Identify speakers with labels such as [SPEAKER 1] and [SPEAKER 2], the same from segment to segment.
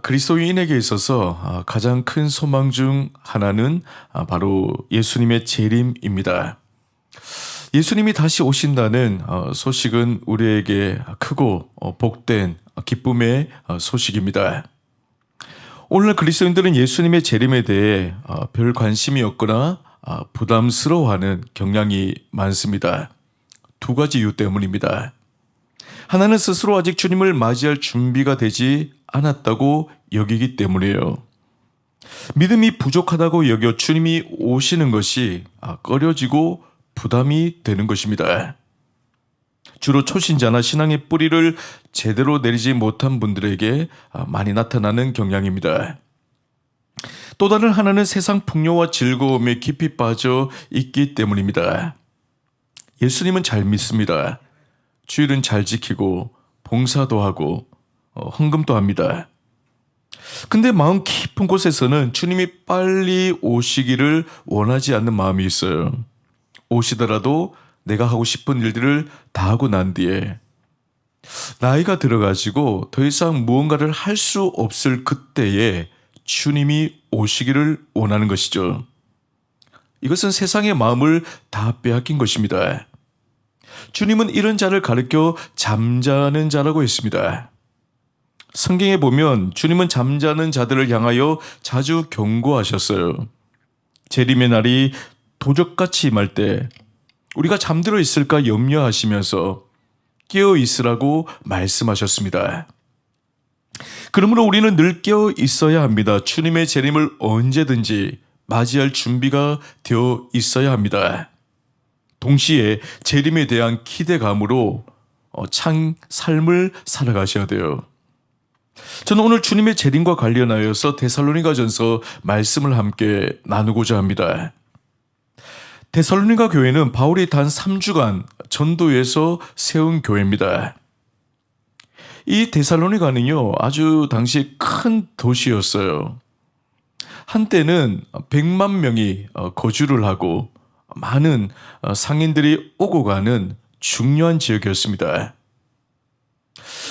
[SPEAKER 1] 그리스도인에게 있어서 가장 큰 소망 중 하나는 바로 예수님의 재림입니다. 예수님이 다시 오신다는 소식은 우리에게 크고 복된 기쁨의 소식입니다. 오늘날 그리스도인들은 예수님의 재림에 대해 별 관심이 없거나 부담스러워하는 경향이 많습니다. 두 가지 이유 때문입니다. 하나는 스스로 아직 주님을 맞이할 준비가 되지 않았다고 여기기 때문이에요. 믿음이 부족하다고 여겨 주님이 오시는 것이 꺼려지고 부담이 되는 것입니다. 주로 초신자나 신앙의 뿌리를 제대로 내리지 못한 분들에게 많이 나타나는 경향입니다. 또 다른 하나는 세상 풍요와 즐거움에 깊이 빠져 있기 때문입니다. 예수님은 잘 믿습니다. 주일은 잘 지키고 봉사도 하고 헌금도 합니다. 근데 마음 깊은 곳에서는 주님이 빨리 오시기를 원하지 않는 마음이 있어요. 오시더라도 내가 하고 싶은 일들을 다 하고 난 뒤에 나이가 들어가지고 더 이상 무언가를 할 수 없을 그때에 주님이 오시기를 원하는 것이죠. 이것은 세상의 마음을 다 빼앗긴 것입니다. 주님은 이런 자를 가리켜 잠자는 자라고 했습니다. 성경에 보면 주님은 잠자는 자들을 향하여 자주 경고하셨어요. 재림의 날이 도적같이 임할 때 우리가 잠들어 있을까 염려하시면서 깨어 있으라고 말씀하셨습니다. 그러므로 우리는 늘 깨어 있어야 합니다. 주님의 재림을 언제든지 맞이할 준비가 되어 있어야 합니다. 동시에 재림에 대한 기대감으로 찬 삶을 살아가셔야 돼요. 저는 오늘 주님의 재림과 관련하여서 데살로니가전서 말씀을 함께 나누고자 합니다. 데살로니가 교회는 바울이 단 3주간 전도에서 세운 교회입니다. 이 데살로니가는요, 아주 당시 큰 도시였어요. 한때는 100만 명이 거주를 하고 많은 상인들이 오고 가는 중요한 지역이었습니다.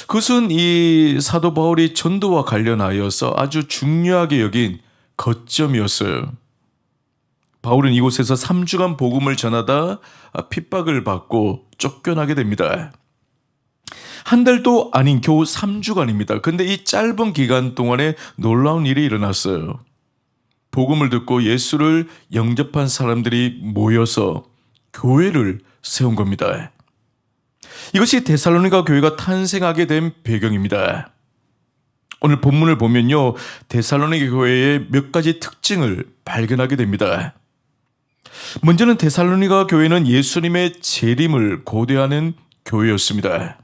[SPEAKER 1] 그것은 이 사도 바울이 전도와 관련하여서 아주 중요하게 여긴 거점이었어요. 바울은 이곳에서 3주간 복음을 전하다 핍박을 받고 쫓겨나게 됩니다. 한 달도 아닌 겨우 3주간입니다. 근데 이 짧은 기간 동안에 놀라운 일이 일어났어요. 복음을 듣고 예수를 영접한 사람들이 모여서 교회를 세운 겁니다. 이것이 데살로니가 교회가 탄생하게 된 배경입니다. 오늘 본문을 보면요, 데살로니가 교회의 몇 가지 특징을 발견하게 됩니다. 먼저는 데살로니가 교회는 예수님의 재림을 고대하는 교회였습니다.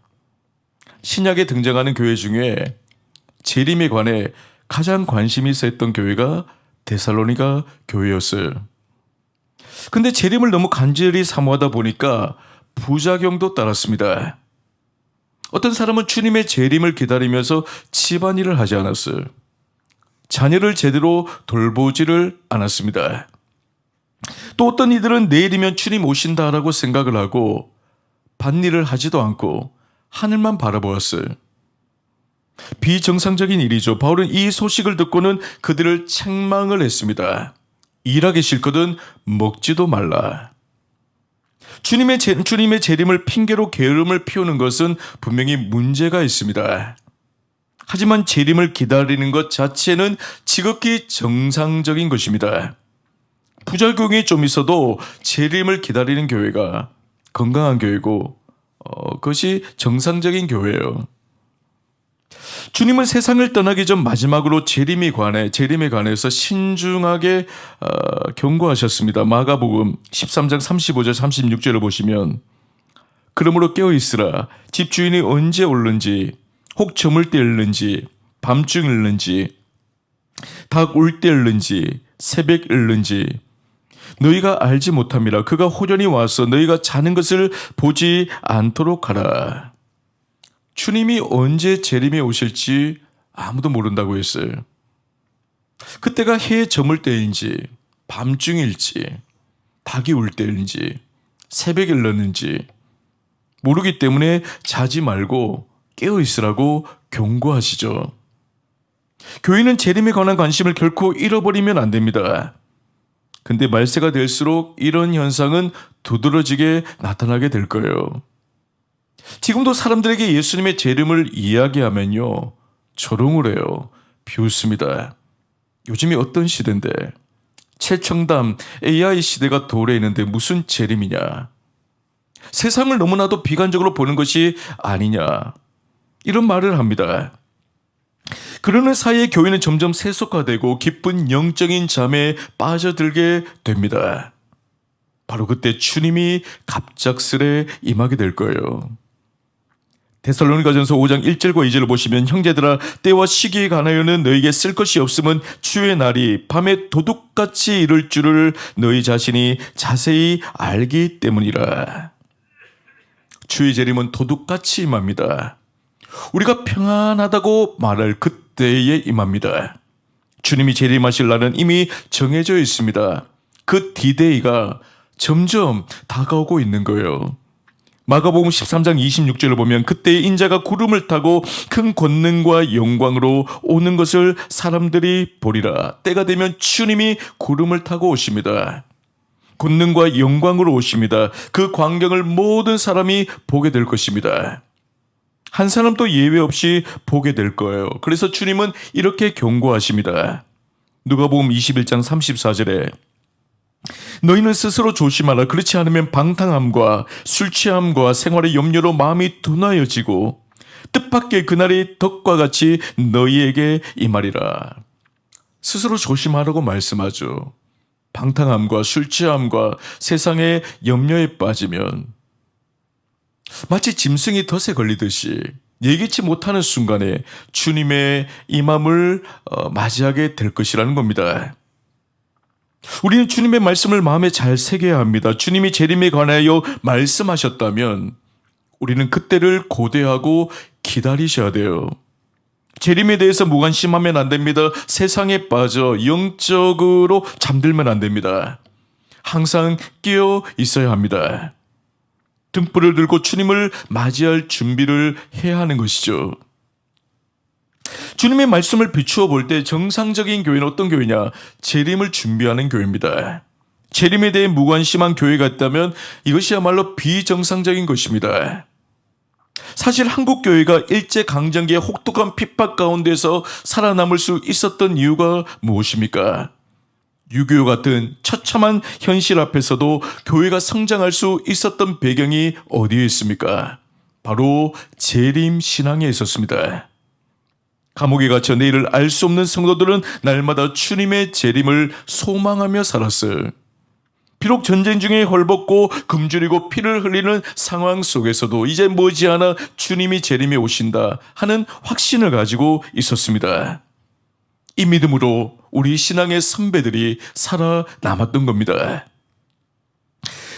[SPEAKER 1] 신약에 등장하는 교회 중에 재림에 관해 가장 관심이 있었던 교회가 데살로니가 교회였어요. 근데 재림을 너무 간절히 사모하다 보니까 부작용도 따랐습니다. 어떤 사람은 주님의 재림을 기다리면서 집안일을 하지 않았어요. 자녀를 제대로 돌보지를 않았습니다. 또 어떤 이들은 내일이면 주님 오신다라고 생각을 하고 밭일을 하지도 않고 하늘만 바라보았어요. 비정상적인 일이죠. 바울은 이 소식을 듣고는 그들을 책망을 했습니다. 일하기 싫거든 먹지도 말라. 주님의 재림을 핑계로 게으름을 피우는 것은 분명히 문제가 있습니다. 하지만 재림을 기다리는 것 자체는 지극히 정상적인 것입니다. 부작용이 좀 있어도 재림을 기다리는 교회가 건강한 교회고 그것이 정상적인 교회예요. 주님은 세상을 떠나기 전 마지막으로 재림에 관해서 신중하게 경고하셨습니다. 마가복음 13장 35절 36절을 보시면 그러므로 깨어있으라 집주인이 언제 올는지 혹 저물 때 일는지 밤중 일는지 닭 울 때 일는지 새벽 일는지 너희가 알지 못함이라. 그가 호련히 와서 너희가 자는 것을 보지 않도록 하라. 주님이 언제 재림에 오실지 아무도 모른다고 했어요. 그때가 해 저물 때인지 밤중일지 닭이 울 때인지 새벽에 일렀는지 모르기 때문에 자지 말고 깨어 있으라고 경고하시죠. 교인은 재림에 관한 관심을 결코 잃어버리면 안 됩니다. 근데 말세가 될수록 이런 현상은 두드러지게 나타나게 될 거예요. 지금도 사람들에게 예수님의 재림을 이야기하면요, 조롱을 해요. 비웃습니다. 요즘이 어떤 시대인데, 최첨단 AI 시대가 도래했는데 무슨 재림이냐. 세상을 너무나도 비관적으로 보는 것이 아니냐. 이런 말을 합니다. 그러는 사이에 교회는 점점 세속화되고 깊은 영적인 잠에 빠져들게 됩니다. 바로 그때 주님이 갑작스레 임하게 될 거예요. 데살로니가전서 5장 1절과 2절을 보시면, 형제들아 때와 시기에 관하여는 너희에게 쓸 것이 없음은 주의 날이 밤에 도둑같이 이를 줄을 너희 자신이 자세히 알기 때문이라. 주의 재림은 도둑같이 임합니다. 우리가 평안하다고 말할 그때에 임합니다. 주님이 재림하실 날은 이미 정해져 있습니다. 그 디데이가 점점 다가오고 있는 거예요. 마가복음 13장 26절을 보면, 그때 인자가 구름을 타고 큰 권능과 영광으로 오는 것을 사람들이 보리라. 때가 되면 주님이 구름을 타고 오십니다. 권능과 영광으로 오십니다. 그 광경을 모든 사람이 보게 될 것입니다. 한 사람도 예외 없이 보게 될 거예요. 그래서 주님은 이렇게 경고하십니다. 누가복음 21장 34절에 너희는 스스로 조심하라. 그렇지 않으면 방탕함과 술 취함과 생활의 염려로 마음이 둔하여지고 뜻밖의 그날이 덕과 같이 너희에게 임하리라. 스스로 조심하라고 말씀하죠. 방탕함과 술 취함과 세상의 염려에 빠지면 마치 짐승이 덫에 걸리듯이 예기치 못하는 순간에 주님의 임함을 맞이하게 될 것이라는 겁니다. 우리는 주님의 말씀을 마음에 잘 새겨야 합니다. 주님이 재림에 관하여 말씀하셨다면 우리는 그때를 고대하고 기다리셔야 돼요. 재림에 대해서 무관심하면 안 됩니다. 세상에 빠져 영적으로 잠들면 안 됩니다. 항상 깨어 있어야 합니다. 등불을 들고 주님을 맞이할 준비를 해야 하는 것이죠. 주님의 말씀을 비추어 볼 때 정상적인 교회는 어떤 교회냐? 재림을 준비하는 교회입니다. 재림에 대해 무관심한 교회가 있다면 이것이야말로 비정상적인 것입니다. 사실 한국 교회가 일제강점기의 혹독한 핍박 가운데서 살아남을 수 있었던 이유가 무엇입니까? 6.25 같은 처참한 현실 앞에서도 교회가 성장할 수 있었던 배경이 어디에 있습니까? 바로 재림 신앙에 있었습니다. 감옥에 갇혀 내일을 알 수 없는 성도들은 날마다 주님의 재림을 소망하며 살았어요. 비록 전쟁 중에 헐벗고 굶주리고 피를 흘리는 상황 속에서도 이제 머지않아 주님이 재림에 오신다 하는 확신을 가지고 있었습니다. 이 믿음으로 우리 신앙의 선배들이 살아남았던 겁니다.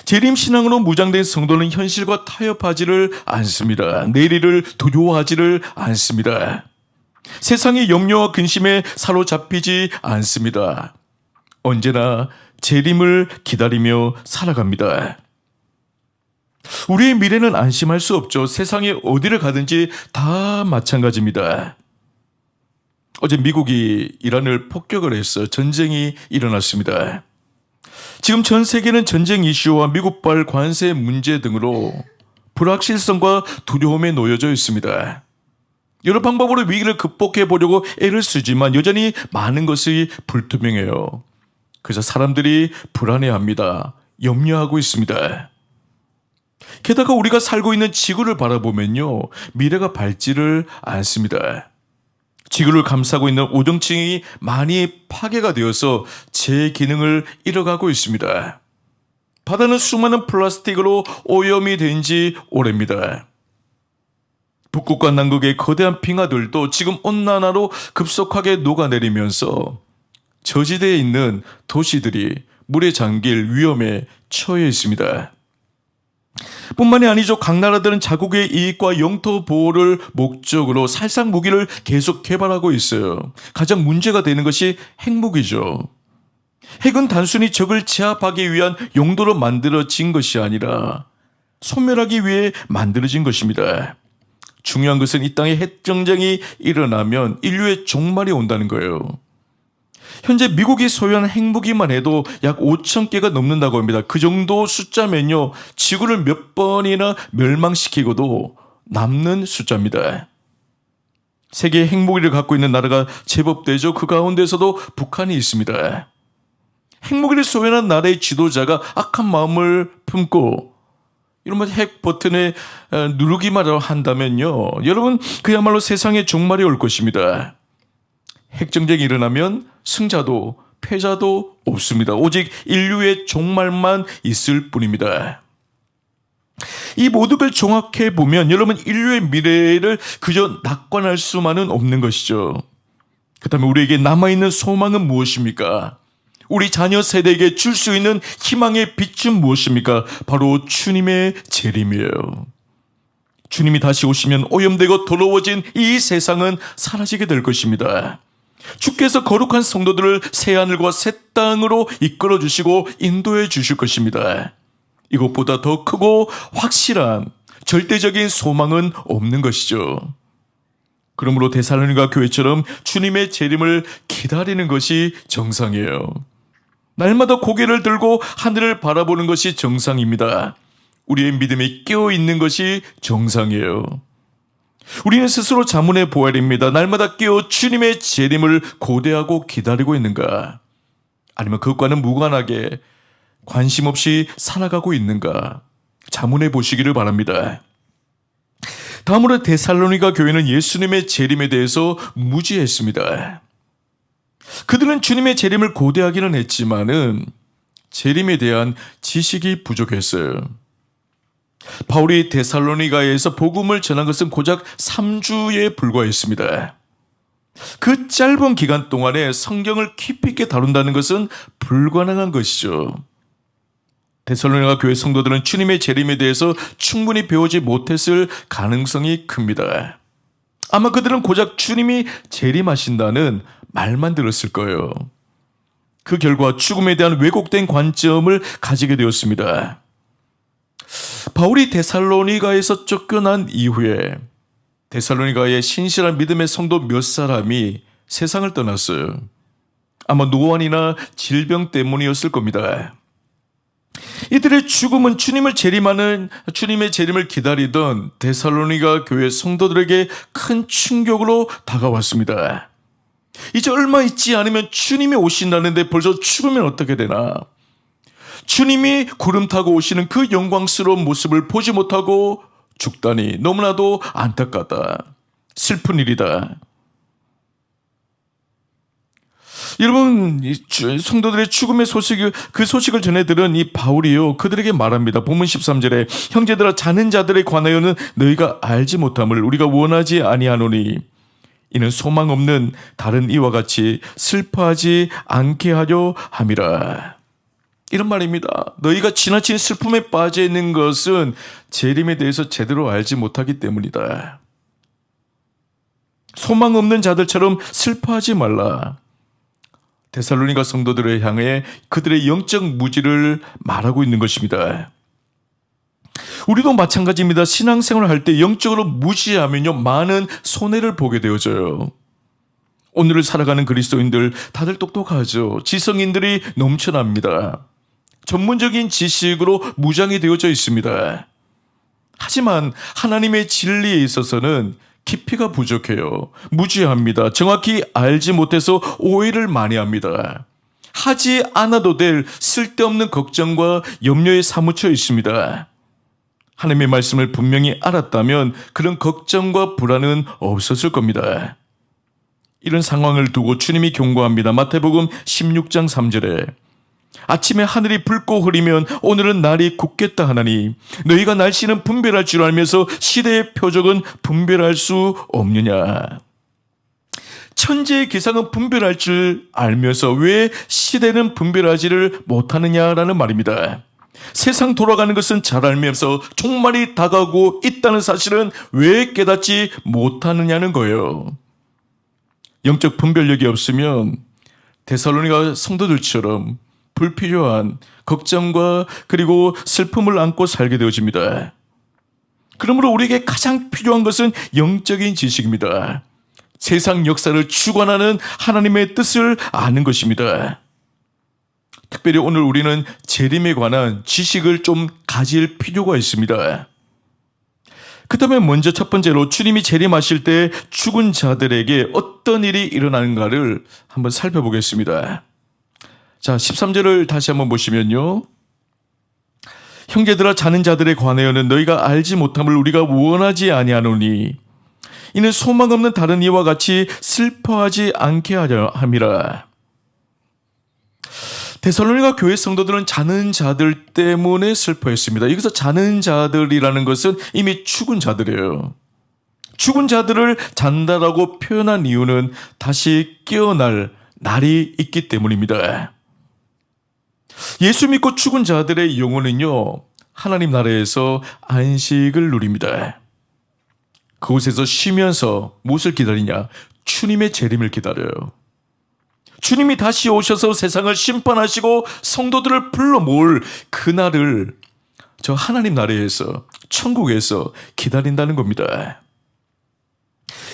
[SPEAKER 1] 재림 신앙으로 무장된 성도는 현실과 타협하지를 않습니다. 내일을 두려워하지를 않습니다. 세상의 염려와 근심에 사로잡히지 않습니다. 언제나 재림을 기다리며 살아갑니다. 우리의 미래는 안심할 수 없죠. 세상에 어디를 가든지 다 마찬가지입니다. 어제 미국이 이란을 폭격을 했어요. 전쟁이 일어났습니다. 지금 전 세계는 전쟁 이슈와 미국발 관세 문제 등으로 불확실성과 두려움에 놓여져 있습니다. 여러 방법으로 위기를 극복해 보려고 애를 쓰지만 여전히 많은 것이 불투명해요. 그래서 사람들이 불안해합니다. 염려하고 있습니다. 게다가 우리가 살고 있는 지구를 바라보면요, 미래가 밝지를 않습니다. 지구를 감싸고 있는 오존층이 많이 파괴가 되어서 제 기능을 잃어가고 있습니다. 바다는 수많은 플라스틱으로 오염이 된 지 오래입니다. 북극과 남극의 거대한 빙하들도 지금 온난화로 급속하게 녹아내리면서 저지대에 있는 도시들이 물에 잠길 위험에 처해 있습니다. 뿐만이 아니죠. 각 나라들은 자국의 이익과 영토 보호를 목적으로 살상 무기를 계속 개발하고 있어요. 가장 문제가 되는 것이 핵무기죠. 핵은 단순히 적을 제압하기 위한 용도로 만들어진 것이 아니라 소멸하기 위해 만들어진 것입니다. 중요한 것은 이 땅에 핵전쟁이 일어나면 인류의 종말이 온다는 거예요. 현재 미국이 소유한 핵무기만 해도 약 5천 개가 넘는다고 합니다. 그 정도 숫자면요, 지구를 몇 번이나 멸망시키고도 남는 숫자입니다. 세계의 핵무기를 갖고 있는 나라가 제법 되죠. 그 가운데서도 북한이 있습니다. 핵무기를 소유한 나라의 지도자가 악한 마음을 품고 이러면 핵 버튼에 누르기만 한다면요, 여러분, 그야말로 세상의 종말이 올 것입니다. 핵전쟁이 일어나면 승자도 패자도 없습니다. 오직 인류의 종말만 있을 뿐입니다. 이 모든 종합해 보면 여러분, 인류의 미래를 그저 낙관할 수만은 없는 것이죠. 그렇다면 우리에게 남아있는 소망은 무엇입니까? 우리 자녀 세대에게 줄 수 있는 희망의 빛은 무엇입니까? 바로 주님의 재림이에요. 주님이 다시 오시면 오염되고 더러워진 이 세상은 사라지게 될 것입니다. 주께서 거룩한 성도들을 새하늘과 새 땅으로 이끌어 주시고 인도해 주실 것입니다. 이것보다 더 크고 확실한 절대적인 소망은 없는 것이죠. 그러므로 데살로니가 교회처럼 주님의 재림을 기다리는 것이 정상이에요. 날마다 고개를 들고 하늘을 바라보는 것이 정상입니다. 우리의 믿음이 깨어있는 것이 정상이에요. 우리는 스스로 자문해 보아야 됩니다. 날마다 깨어 주님의 재림을 고대하고 기다리고 있는가? 아니면 그것과는 무관하게 관심 없이 살아가고 있는가? 자문해 보시기를 바랍니다. 다음으로 데살로니가 교회는 예수님의 재림에 대해서 무지했습니다. 그들은 주님의 재림을 고대하기는 했지만은 재림에 대한 지식이 부족했어요. 바울이 데살로니가에서 복음을 전한 것은 고작 3주에 불과했습니다. 그 짧은 기간 동안에 성경을 깊이 있게 다룬다는 것은 불가능한 것이죠. 데살로니가 교회 성도들은 주님의 재림에 대해서 충분히 배우지 못했을 가능성이 큽니다. 아마 그들은 고작 주님이 재림하신다는 말만 들었을 거예요. 그 결과 죽음에 대한 왜곡된 관점을 가지게 되었습니다. 바울이 데살로니가에서 쫓겨난 이후에 데살로니가의 신실한 믿음의 성도 몇 사람이 세상을 떠났어요. 아마 노안이나 질병 때문이었을 겁니다. 이들의 죽음은 주님의 재림을 기다리던 데살로니가 교회 성도들에게 큰 충격으로 다가왔습니다. 이제 얼마 있지 않으면 주님이 오신다는데 벌써 죽으면 어떻게 되나? 주님이 구름 타고 오시는 그 영광스러운 모습을 보지 못하고 죽다니 너무나도 안타깝다. 슬픈 일이다. 여러분, 성도들의 죽음의 그 소식을 전해들은 이 바울이요, 그들에게 말합니다. 본문 13절에 형제들아, 자는 자들에 관하여는 너희가 알지 못함을 우리가 원하지 아니하노니 이는 소망 없는 다른 이와 같이 슬퍼하지 않게 하려 함이라. 이런 말입니다. 너희가 지나친 슬픔에 빠져 있는 것은 재림에 대해서 제대로 알지 못하기 때문이다. 소망 없는 자들처럼 슬퍼하지 말라. 데살로니가 성도들을 향해 그들의 영적 무지를 말하고 있는 것입니다. 우리도 마찬가지입니다. 신앙생활을 할 때 영적으로 무지하면요, 많은 손해를 보게 되어져요. 오늘을 살아가는 그리스도인들 다들 똑똑하죠. 지성인들이 넘쳐납니다. 전문적인 지식으로 무장이 되어져 있습니다. 하지만 하나님의 진리에 있어서는 깊이가 부족해요. 무지합니다. 정확히 알지 못해서 오해를 많이 합니다. 하지 않아도 될 쓸데없는 걱정과 염려에 사무쳐 있습니다. 하나님의 말씀을 분명히 알았다면 그런 걱정과 불안은 없었을 겁니다. 이런 상황을 두고 주님이 경고합니다. 마태복음 16장 3절에 아침에 하늘이 붉고 흐리면 오늘은 날이 굳겠다 하나니 너희가 날씨는 분별할 줄 알면서 시대의 표적은 분별할 수 없느냐. 천재의 기상은 분별할 줄 알면서 왜 시대는 분별하지를 못하느냐라는 말입니다. 세상 돌아가는 것은 잘 알면서 종말이 다가오고 있다는 사실은 왜 깨닫지 못하느냐는 거예요. 영적 분별력이 없으면 데살로니가 성도들처럼 불필요한 걱정과 그리고 슬픔을 안고 살게 되어집니다. 그러므로 우리에게 가장 필요한 것은 영적인 지식입니다. 세상 역사를 주관하는 하나님의 뜻을 아는 것입니다. 특별히 오늘 우리는 재림에 관한 지식을 좀 가질 필요가 있습니다. 그렇다면 먼저 첫 번째로 주님이 재림하실 때 죽은 자들에게 어떤 일이 일어나는가를 한번 살펴보겠습니다. 자, 13절을 다시 한번 보시면요. 형제들아, 자는 자들에 관하여는 너희가 알지 못함을 우리가 원하지 아니하노니 이는 소망 없는 다른 이와 같이 슬퍼하지 않게 하려 함이라. 데살로니가 교회 성도들은 자는 자들 때문에 슬퍼했습니다. 여기서 자는 자들이라는 것은 이미 죽은 자들이에요. 죽은 자들을 잔다라고 표현한 이유는 다시 깨어날 날이 있기 때문입니다. 예수 믿고 죽은 자들의 영혼은요, 하나님 나라에서 안식을 누립니다. 그곳에서 쉬면서 무엇을 기다리냐? 주님의 재림을 기다려요. 주님이 다시 오셔서 세상을 심판하시고 성도들을 불러 모을 그날을 저 하나님 나라에서, 천국에서 기다린다는 겁니다.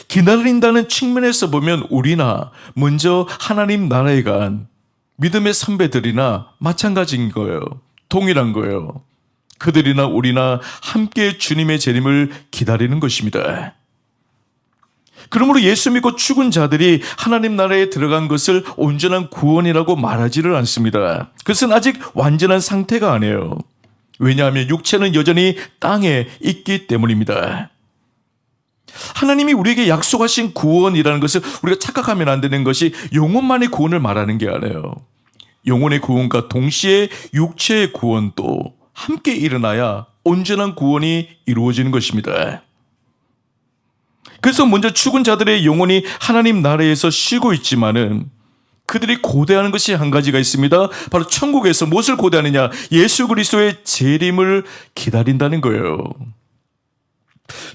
[SPEAKER 1] 기다린다는 측면에서 보면 우리나 먼저 하나님 나라에 간 믿음의 선배들이나 마찬가지인 거예요. 동일한 거예요. 그들이나 우리나 함께 주님의 재림을 기다리는 것입니다. 그러므로 예수 믿고 죽은 자들이 하나님 나라에 들어간 것을 온전한 구원이라고 말하지를 않습니다. 그것은 아직 완전한 상태가 아니에요. 왜냐하면 육체는 여전히 땅에 있기 때문입니다. 하나님이 우리에게 약속하신 구원이라는 것을 우리가 착각하면 안 되는 것이 영혼만의 구원을 말하는 게 아니에요. 영혼의 구원과 동시에 육체의 구원도 함께 일어나야 온전한 구원이 이루어지는 것입니다. 그래서 먼저 죽은 자들의 영혼이 하나님 나라에서 쉬고 있지만은 그들이 고대하는 것이 한 가지가 있습니다. 바로 천국에서 무엇을 고대하느냐? 예수 그리스도의 재림을 기다린다는 거예요.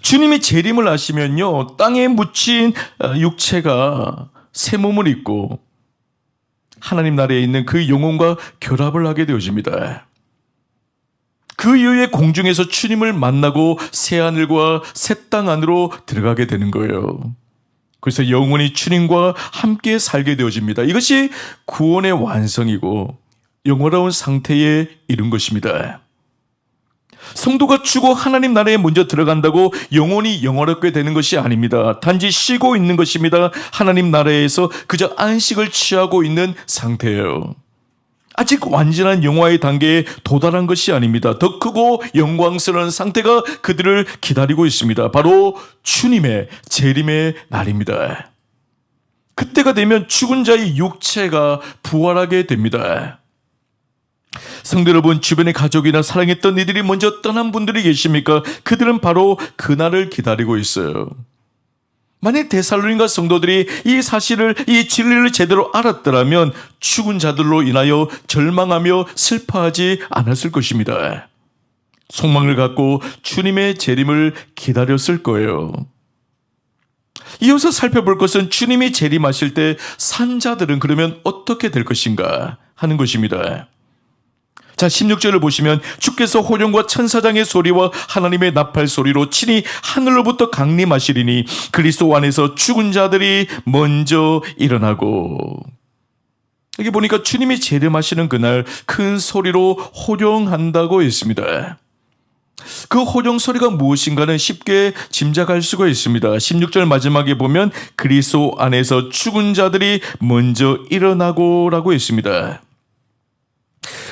[SPEAKER 1] 주님이 재림을 하시면요, 땅에 묻힌 육체가 새 몸을 입고 하나님 나라에 있는 그 영혼과 결합을 하게 되어집니다. 그 이후에 공중에서 주님을 만나고 새하늘과 새 땅 안으로 들어가게 되는 거예요. 그래서 영원히 주님과 함께 살게 되어집니다. 이것이 구원의 완성이고 영원로운 상태에 이른 것입니다. 성도가 죽어 하나님 나라에 먼저 들어간다고 영혼이 영원롭게 되는 것이 아닙니다. 단지 쉬고 있는 것입니다. 하나님 나라에서 그저 안식을 취하고 있는 상태예요. 아직 완전한 영화의 단계에 도달한 것이 아닙니다. 더 크고 영광스러운 상태가 그들을 기다리고 있습니다. 바로 주님의 재림의 날입니다. 그때가 되면 죽은 자의 육체가 부활하게 됩니다. 성도 여러분, 주변의 가족이나 사랑했던 이들이 먼저 떠난 분들이 계십니까? 그들은 바로 그날을 기다리고 있어요. 만약 데살로니가 성도들이 이 사실을, 이 진리를 제대로 알았더라면 죽은 자들로 인하여 절망하며 슬퍼하지 않았을 것입니다. 소망을 갖고 주님의 재림을 기다렸을 거예요. 이어서 살펴볼 것은 주님이 재림하실 때 산자들은 그러면 어떻게 될 것인가 하는 것입니다. 자, 16절을 보시면 주께서 호령과 천사장의 소리와 하나님의 나팔 소리로 친히 하늘로부터 강림하시리니 그리스도 안에서 죽은 자들이 먼저 일어나고. 여기 보니까 주님이 재림하시는 그날 큰 소리로 호령한다고 했습니다. 그 호령 소리가 무엇인가는 쉽게 짐작할 수가 있습니다. 16절 마지막에 보면 그리스도 안에서 죽은 자들이 먼저 일어나고 라고 했습니다.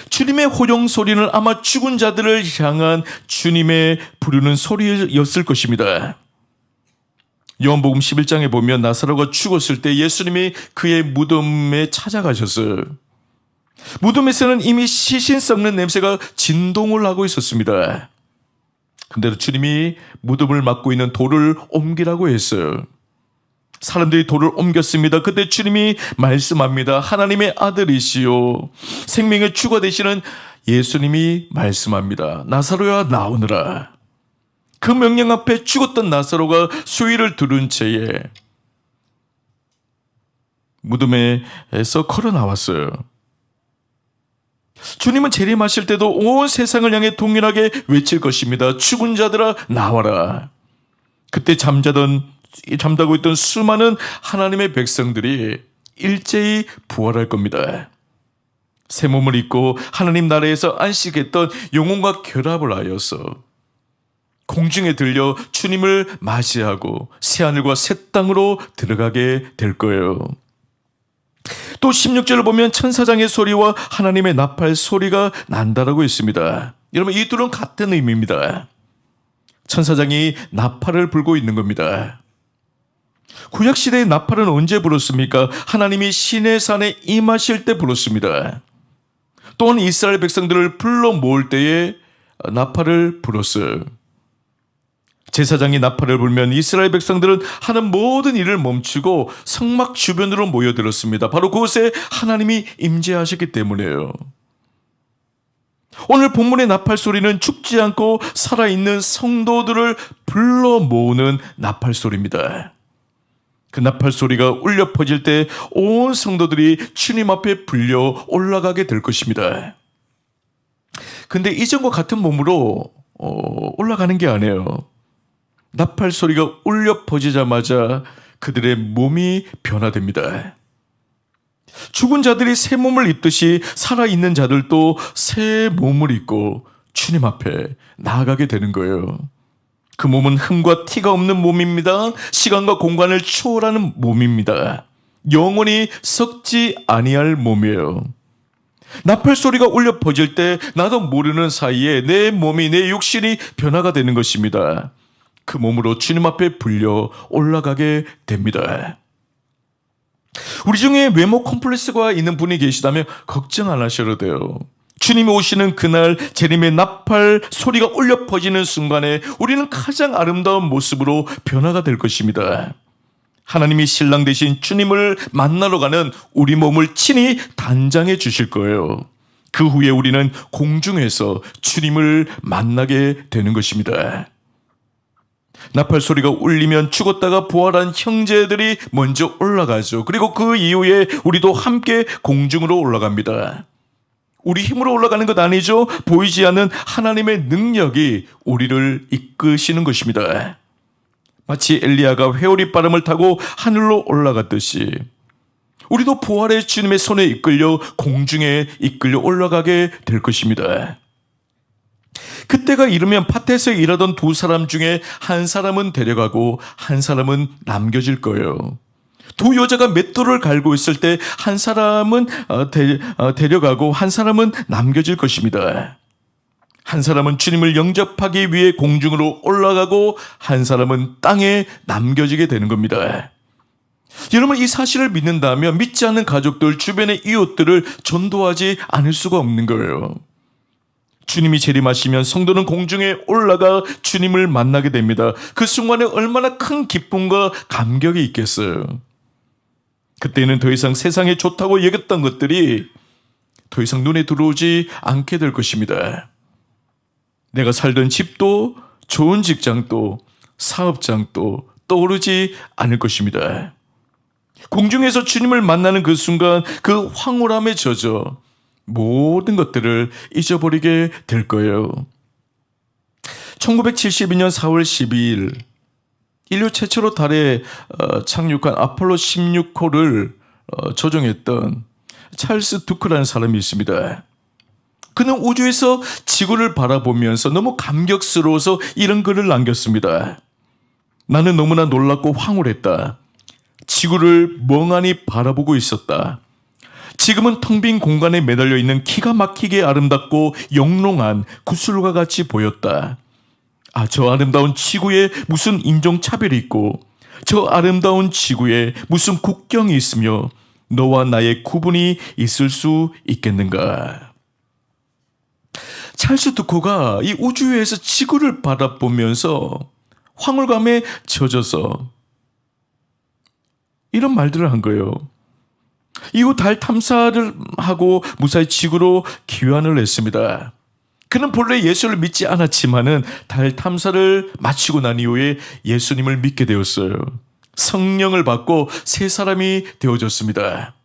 [SPEAKER 1] 주님의 호령 소리는 아마 죽은 자들을 향한 주님의 부르는 소리였을 것입니다. 요한복음 11장에 보면 나사로가 죽었을 때 예수님이 그의 무덤에 찾아가셨어요. 무덤에서는 이미 시신 썩는 냄새가 진동을 하고 있었습니다. 근데 주님이 무덤을 막고 있는 돌을 옮기라고 했어요. 사람들이 돌을 옮겼습니다. 그때 주님이 말씀합니다. 하나님의 아들이시요 생명의 주가 되시는 예수님이 말씀합니다. 나사로야 나오너라. 그 명령 앞에 죽었던 나사로가 수위를 두른 채에 무덤에서 걸어 나왔어요. 주님은 재림하실 때도 온 세상을 향해 동일하게 외칠 것입니다. 죽은 자들아 나와라. 그때 잠자고 있던 수많은 하나님의 백성들이 일제히 부활할 겁니다. 새 몸을 입고 하나님 나라에서 안식했던 영혼과 결합을 하여서 공중에 들려 주님을 맞이하고 새하늘과 새 땅으로 들어가게 될 거예요. 또 16절을 보면 천사장의 소리와 하나님의 나팔 소리가 난다라고 있습니다. 여러분, 이 둘은 같은 의미입니다. 천사장이 나팔을 불고 있는 겁니다. 구약시대의 나팔은 언제 불었습니까? 하나님이 시내산에 임하실 때 불었습니다. 또한 이스라엘 백성들을 불러 모을 때에 나팔을 불었어요. 제사장이 나팔을 불면 이스라엘 백성들은 하는 모든 일을 멈추고 성막 주변으로 모여들었습니다. 바로 그곳에 하나님이 임재하셨기 때문이에요. 오늘 본문의 나팔 소리는 죽지 않고 살아있는 성도들을 불러 모으는 나팔 소리입니다. 그 나팔 소리가 울려 퍼질 때 온 성도들이 주님 앞에 불려 올라가게 될 것입니다. 근데 이전과 같은 몸으로 올라가는 게 아니에요. 나팔 소리가 울려 퍼지자마자 그들의 몸이 변화됩니다. 죽은 자들이 새 몸을 입듯이 살아있는 자들도 새 몸을 입고 주님 앞에 나아가게 되는 거예요. 그 몸은 흠과 티가 없는 몸입니다. 시간과 공간을 초월하는 몸입니다. 영원히 썩지 아니할 몸이에요. 나팔 소리가 울려 퍼질 때 나도 모르는 사이에 내 몸이, 내 육신이 변화가 되는 것입니다. 그 몸으로 주님 앞에 불려 올라가게 됩니다. 우리 중에 외모 컴플렉스가 있는 분이 계시다면 걱정 안 하셔도 돼요. 주님이 오시는 그날 재림의 나팔 소리가 울려 퍼지는 순간에 우리는 가장 아름다운 모습으로 변화가 될 것입니다. 하나님이 신랑 되신 주님을 만나러 가는 우리 몸을 친히 단장해 주실 거예요. 그 후에 우리는 공중에서 주님을 만나게 되는 것입니다. 나팔 소리가 울리면 죽었다가 부활한 형제들이 먼저 올라가죠. 그리고 그 이후에 우리도 함께 공중으로 올라갑니다. 우리 힘으로 올라가는 것 아니죠. 보이지 않는 하나님의 능력이 우리를 이끄시는 것입니다. 마치 엘리야가 회오리 바람을 타고 하늘로 올라갔듯이 우리도 부활의 주님의 손에 이끌려 공중에 이끌려 올라가게 될 것입니다. 그때가 이르면 밭에서 일하던 두 사람 중에 한 사람은 데려가고 한 사람은 남겨질 거예요. 두 여자가 맷돌을 갈고 있을 때 한 사람은 데려가고 한 사람은 남겨질 것입니다. 한 사람은 주님을 영접하기 위해 공중으로 올라가고 한 사람은 땅에 남겨지게 되는 겁니다. 여러분, 이 사실을 믿는다면 믿지 않는 가족들, 주변의 이웃들을 전도하지 않을 수가 없는 거예요. 주님이 재림하시면 성도는 공중에 올라가 주님을 만나게 됩니다. 그 순간에 얼마나 큰 기쁨과 감격이 있겠어요. 그때는 더 이상 세상에 좋다고 여겼던 것들이 더 이상 눈에 들어오지 않게 될 것입니다. 내가 살던 집도 좋은 직장도 사업장도 떠오르지 않을 것입니다. 공중에서 주님을 만나는 그 순간 그 황홀함에 젖어 모든 것들을 잊어버리게 될 거예요. 1972년 4월 12일 인류 최초로 달에 착륙한 아폴로 16호를 조종했던 찰스 두크라는 사람이 있습니다. 그는 우주에서 지구를 바라보면서 너무 감격스러워서 이런 글을 남겼습니다. 나는 너무나 놀랍고 황홀했다. 지구를 멍하니 바라보고 있었다. 지금은 텅 빈 공간에 매달려 있는 기가 막히게 아름답고 영롱한 구슬과 같이 보였다. 저 아름다운 지구에 무슨 인종차별이 있고 저 아름다운 지구에 무슨 국경이 있으며 너와 나의 구분이 있을 수 있겠는가. 찰스 두코가 이 우주에서 지구를 바라보면서 황홀감에 젖어서 이런 말들을 한 거예요. 이후 달 탐사를 하고 무사히 지구로 귀환을 했습니다. 그는 본래 예수를 믿지 않았지만은 달 탐사를 마치고 난 이후에 예수님을 믿게 되었어요. 성령을 받고 새 사람이 되어졌습니다.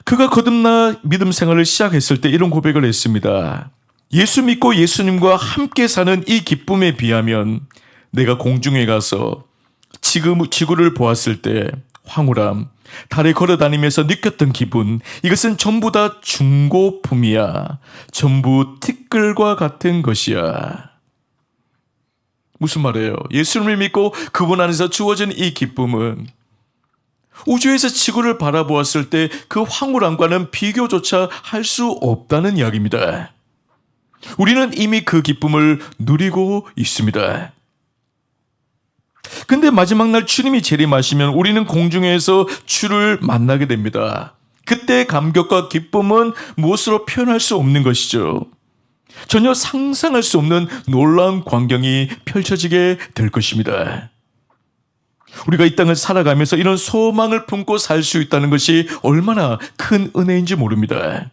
[SPEAKER 1] 그가 거듭나 믿음 생활을 시작했을 때 이런 고백을 했습니다. 예수 믿고 예수님과 함께 사는 이 기쁨에 비하면 내가 공중에 가서 지금 지구를 보았을 때 황홀함, 달에 걸어다니면서 느꼈던 기분, 이것은 전부 다 중고품이야. 전부 티끌과 같은 것이야. 무슨 말이에요? 예수님을 믿고 그분 안에서 주어진 이 기쁨은 우주에서 지구를 바라보았을 때 그 황홀함과는 비교조차 할 수 없다는 이야기입니다. 우리는 이미 그 기쁨을 누리고 있습니다. 근데 마지막 날 주님이 재림하시면 우리는 공중에서 주를 만나게 됩니다. 그때 감격과 기쁨은 무엇으로 표현할 수 없는 것이죠. 전혀 상상할 수 없는 놀라운 광경이 펼쳐지게 될 것입니다. 우리가 이 땅을 살아가면서 이런 소망을 품고 살 수 있다는 것이 얼마나 큰 은혜인지 모릅니다.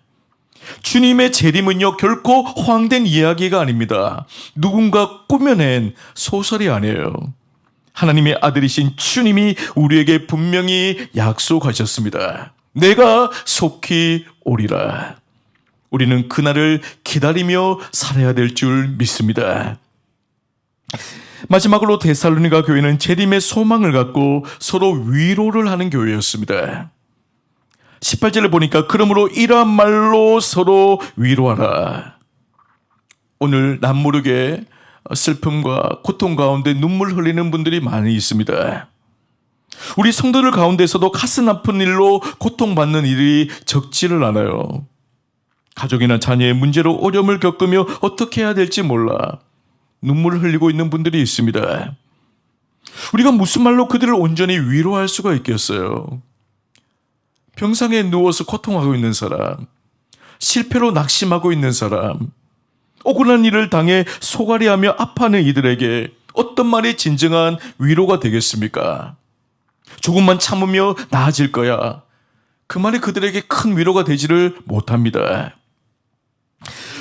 [SPEAKER 1] 주님의 재림은요, 결코 허황된 이야기가 아닙니다. 누군가 꾸며낸 소설이 아니에요. 하나님의 아들이신 주님이 우리에게 분명히 약속하셨습니다. 내가 속히 오리라. 우리는 그날을 기다리며 살아야 될 줄 믿습니다. 마지막으로 데살로니가 교회는 재림의 소망을 갖고 서로 위로를 하는 교회였습니다. 18절을 보니까 그러므로 이러한 말로 서로 위로하라. 오늘 남모르게 슬픔과 고통 가운데 눈물 흘리는 분들이 많이 있습니다. 우리 성도들 가운데서도 가슴 아픈 일로 고통받는 일이 적지를 않아요. 가족이나 자녀의 문제로 어려움을 겪으며 어떻게 해야 될지 몰라 눈물을 흘리고 있는 분들이 있습니다. 우리가 무슨 말로 그들을 온전히 위로할 수가 있겠어요? 병상에 누워서 고통하고 있는 사람, 실패로 낙심하고 있는 사람, 억울한 일을 당해 소갈이하며 아파하는 이들에게 어떤 말이 진정한 위로가 되겠습니까? 조금만 참으며 나아질 거야. 그 말이 그들에게 큰 위로가 되지를 못합니다.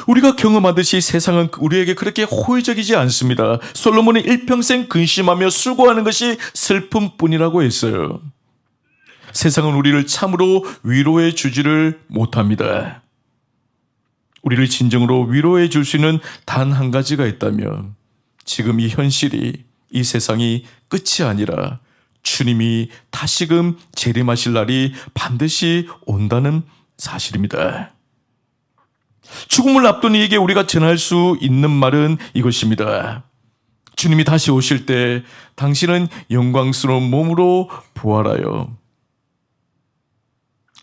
[SPEAKER 1] 우리가 경험하듯이 세상은 우리에게 그렇게 호의적이지 않습니다. 솔로몬이 일평생 근심하며 수고하는 것이 슬픔뿐이라고 했어요. 세상은 우리를 참으로 위로해 주지를 못합니다. 우리를 진정으로 위로해 줄 수 있는 단 한 가지가 있다면 지금 이 현실이, 이 세상이 끝이 아니라 주님이 다시금 재림하실 날이 반드시 온다는 사실입니다. 죽음을 앞둔 이에게 우리가 전할 수 있는 말은 이것입니다. 주님이 다시 오실 때 당신은 영광스러운 몸으로 부활하여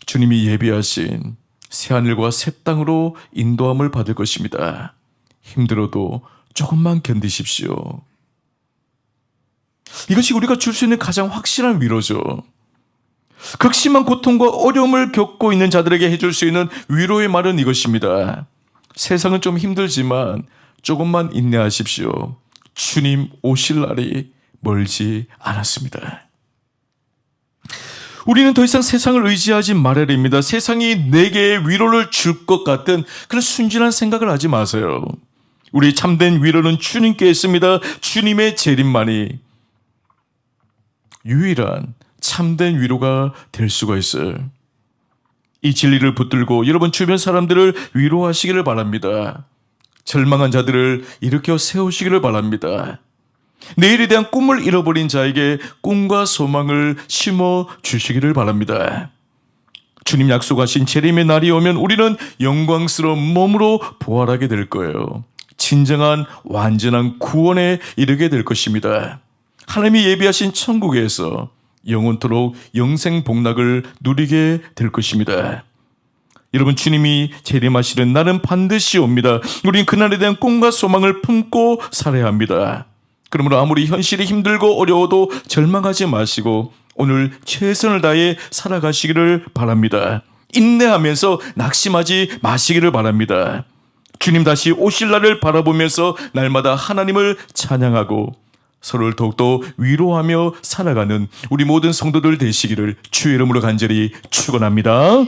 [SPEAKER 1] 주님이 예비하신 새하늘과 새 땅으로 인도함을 받을 것입니다. 힘들어도 조금만 견디십시오. 이것이 우리가 줄 수 있는 가장 확실한 위로죠. 극심한 고통과 어려움을 겪고 있는 자들에게 해줄 수 있는 위로의 말은 이것입니다. 세상은 좀 힘들지만 조금만 인내하십시오. 주님 오실 날이 멀지 않았습니다. 우리는 더 이상 세상을 의지하지 말아야 됩니다. 세상이 내게 위로를 줄 것 같은 그런 순진한 생각을 하지 마세요. 우리 참된 위로는 주님께 있습니다. 주님의 재림만이 유일한 참된 위로가 될 수가 있어요. 이 진리를 붙들고 여러분 주변 사람들을 위로하시기를 바랍니다. 절망한 자들을 일으켜 세우시기를 바랍니다. 내일에 대한 꿈을 잃어버린 자에게 꿈과 소망을 심어 주시기를 바랍니다. 주님 약속하신 재림의 날이 오면 우리는 영광스러운 몸으로 부활하게 될 거예요. 진정한 완전한 구원에 이르게 될 것입니다. 하나님이 예비하신 천국에서 영원토록 영생 복락을 누리게 될 것입니다. 여러분 주님이 재림하시는 날은 반드시 옵니다. 우리는 그날에 대한 꿈과 소망을 품고 살아야 합니다. 그러므로 아무리 현실이 힘들고 어려워도 절망하지 마시고 오늘 최선을 다해 살아가시기를 바랍니다. 인내하면서 낙심하지 마시기를 바랍니다. 주님 다시 오실 날을 바라보면서 날마다 하나님을 찬양하고 서로를 더욱더 위로하며 살아가는 우리 모든 성도들 되시기를 주의 이름으로 간절히 축원합니다.